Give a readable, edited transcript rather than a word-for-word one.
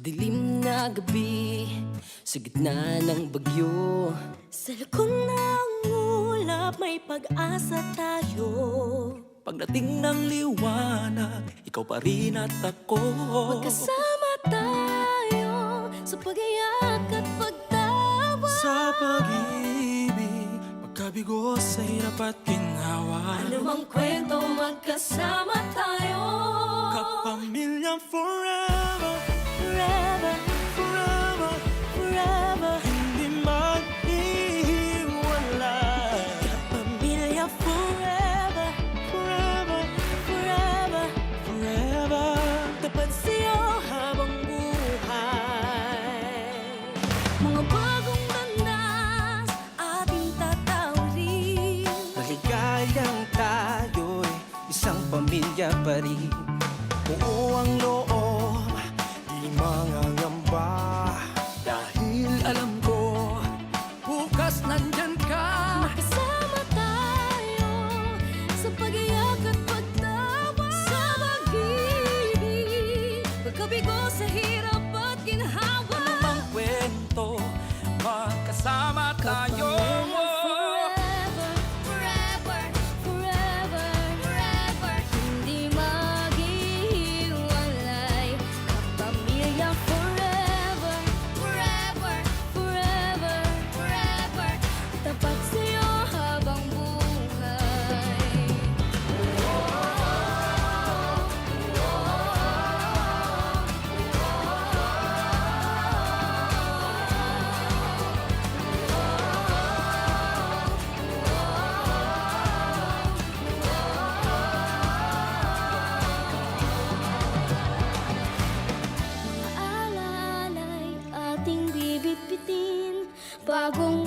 dilim na gabi, sa gitna ng bagyo, sa lukon ng ulap may pag-asa tayo. Pagdating ng liwanag, ikaw pa rin at ako. Magkasama tayo sa pag-iyak at pagtawa. Sa pag-ibig, magkabigo sa hirap at ginhawa. Anumang kwento, magkasama tayo. Kapamilya forever, Forever, forever, forever. hindi maghihiwalay. Pamilya forever, Forever, forever. forever. Tapat sa'yo habang buhay. Mga bagong landas ating tatawirin. Maligayang tayo'y isang pamilya pa rin. Oo ang loob, di mangangamba. Dahil alam ko, bukas nandyan ka. Magkasama tayo sa pag-iyak at pagtawa. Sa pag-ibig, pagkabigo sa hirap at ginhawa. Anumang kwento, magkasama tayo. Forever, forever, forever, forever. Hindi maghihiwalay. Kapamilya forever, forever, forever, forever. Tapat sa'yo habang buhay. Mga alalay ating bibit-bitin. Bagong